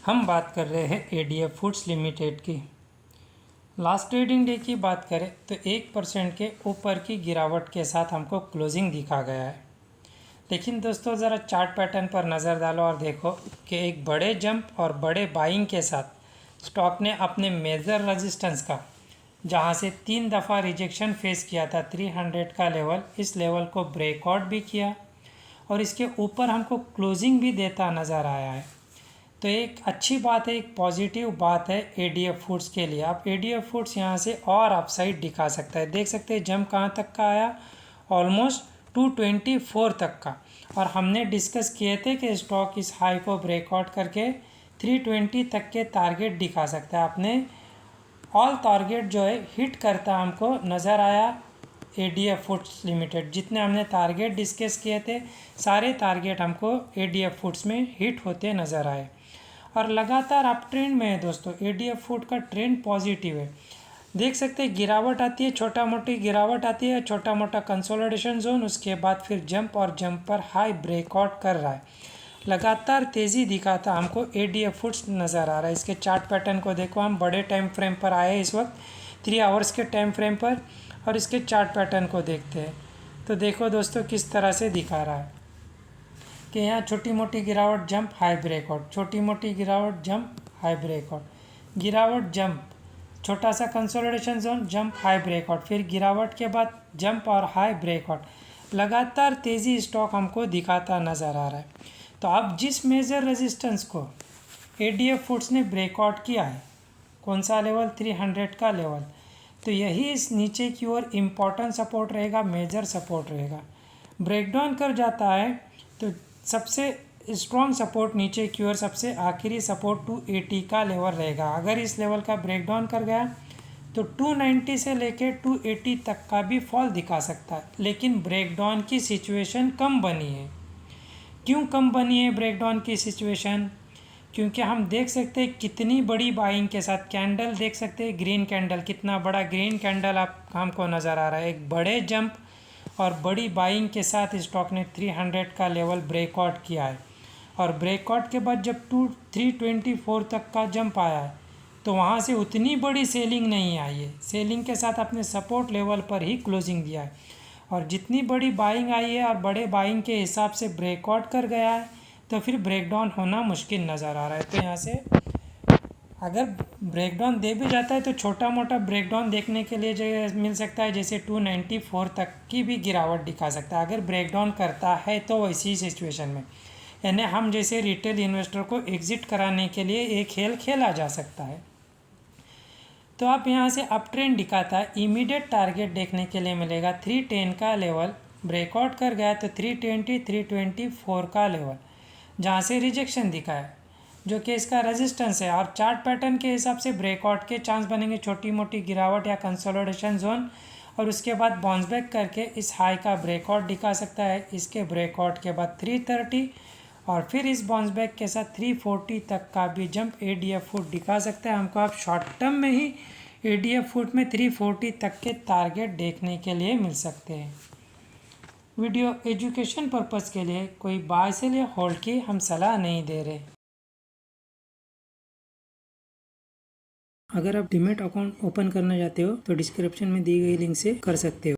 हम बात कर रहे हैं एडीएफ फूड्स लिमिटेड की। लास्ट ट्रेडिंग डे की बात करें तो 1% के ऊपर की गिरावट के साथ हमको क्लोजिंग दिखा गया है। लेकिन दोस्तों ज़रा चार्ट पैटर्न पर नज़र डालो और देखो कि एक बड़े जंप और बड़े बाइंग के साथ स्टॉक ने अपने मेजर रेजिस्टेंस का, जहां से 3 दफ़ा रिजेक्शन फेस किया था 300 का लेवल, इस लेवल को ब्रेकआउट भी किया और इसके ऊपर हमको क्लोजिंग भी देता नज़र आया है। तो एक अच्छी बात है, एक पॉजिटिव बात है एडीएफ फूड्स के लिए। आप एडीएफ फूड्स यहाँ से और अपसाइड दिखा सकता है। देख सकते हैं जंप कहाँ तक का आया, ऑलमोस्ट 224 तक का। और हमने डिस्कस किए थे कि स्टॉक इस हाई को ब्रेकआउट करके 320 तक के टारगेट दिखा सकता है। आपने ऑल टारगेट जो है हिट करता हमको नज़र आया एडीएफ फूड्स लिमिटेड। जितने हमने टारगेट डिस्कस किए थे सारे टारगेट हमको एडीएफ फूड्स में हिट होते नज़र आए और लगातार अप ट्रेंड में है दोस्तों। एडीएफ फूड का ट्रेंड पॉजिटिव है। देख सकते हैं गिरावट आती है, छोटा मोटी गिरावट आती है, छोटा मोटा कंसोलिडेशन जोन, उसके बाद फिर जंप और जंप पर हाई ब्रेकआउट कर रहा है। लगातार तेज़ी दिखाता हमको एडीएफ फूड्स नज़र आ रहा है। इसके चार्ट पैटर्न को देखो, हम बड़े टाइम फ्रेम पर आए इस वक्त 3 आवर्स के टाइम फ्रेम पर, और इसके चार्ट पैटर्न को देखते हैं तो देखो दोस्तों किस तरह से दिखा रहा है कि यहाँ छोटी मोटी गिरावट, जंप, हाई ब्रेकआउट, छोटी मोटी गिरावट, जंप, हाई ब्रेकआउट, गिरावट, जंप, छोटा सा consolidation zone, jump, high breakout, फिर गिरावट के बाद जंप और हाई ब्रेकआउट। लगातार तेज़ी स्टॉक हमको दिखाता नज़र आ रहा है। तो अब जिस मेजर रेजिस्टेंस को एडीएफ फूड्स ने ब्रेकआउट किया है, कौन सा लेवल, 300 का लेवल, तो यही इस नीचे की ओर इम्पॉर्टेंट सपोर्ट रहेगा, मेजर सपोर्ट रहेगा। ब्रेकडाउन कर जाता है तो सबसे स्ट्रॉन्ग सपोर्ट नीचे की ओर, सबसे आखिरी सपोर्ट 280 का लेवल रहेगा। अगर इस लेवल का ब्रेकडाउन कर गया तो 290 से लेकर 280 तक का भी फॉल दिखा सकता है। लेकिन ब्रेकडाउन की सिचुएशन कम बनी है। क्यों कम बनी है ब्रेकडाउन की सिचुएशन? क्योंकि हम देख सकते हैं कितनी बड़ी बाइंग के साथ कैंडल, देख सकते हैं ग्रीन कैंडल, कितना बड़ा ग्रीन कैंडल आप हमको नज़र आ रहा है। एक बड़े जंप और बड़ी बाइंग के साथ स्टॉक ने 300 का लेवल ब्रेकआउट किया है और ब्रेकआउट के बाद जब 324 तक का जंप आया है तो वहाँ से उतनी बड़ी सेलिंग नहीं आई है। सेलिंग के साथ अपने सपोर्ट लेवल पर ही क्लोजिंग दिया है और जितनी बड़ी बाइंग आई है और बड़े बाइंग के हिसाब से ब्रेकआउट कर गया है तो फिर ब्रेकडाउन होना मुश्किल नज़र आ रहा है। तो यहाँ से अगर ब्रेकडाउन दे भी जाता है तो छोटा मोटा ब्रेकडाउन देखने के लिए जो मिल सकता है, जैसे 294 तक की भी गिरावट दिखा सकता है अगर ब्रेकडाउन करता है तो वैसी सिचुएशन में। यानी हम जैसे रिटेल इन्वेस्टर को एग्जिट कराने के लिए एक खेल खेला जा सकता है। तो आप यहाँ से अप ट्रेंड दिखाता है, इमीडिएट टारगेट देखने के लिए मिलेगा 310 का लेवल। ब्रेकआउट कर गया तो 320 324 का लेवल, जहाँ से रिजेक्शन दिखा है जो कि इसका रेजिस्टेंस है। और चार्ट पैटर्न के हिसाब से ब्रेकआउट के चांस बनेंगे, छोटी मोटी गिरावट या कंसोलिडेशन जोन, और उसके बाद बाउंस बैक करके इस हाई का ब्रेकआउट दिखा सकता है। इसके ब्रेकआउट के बाद 330 और फिर इस बाउंस बैक के साथ 340 तक का भी जंप एडीएफ फूड दिखा सकता है हमको। आप शॉर्ट टर्म में ही एडीएफ फूड में 340 तक के टारगेट देखने के लिए मिल सकते हैं। वीडियो एजुकेशन पर्पस के लिए, कोई बाय सेल या होल्ड की हम सलाह नहीं दे रहे। अगर आप डीमैट अकाउंट ओपन करना चाहते हो तो डिस्क्रिप्शन में दी गई लिंक से कर सकते हो।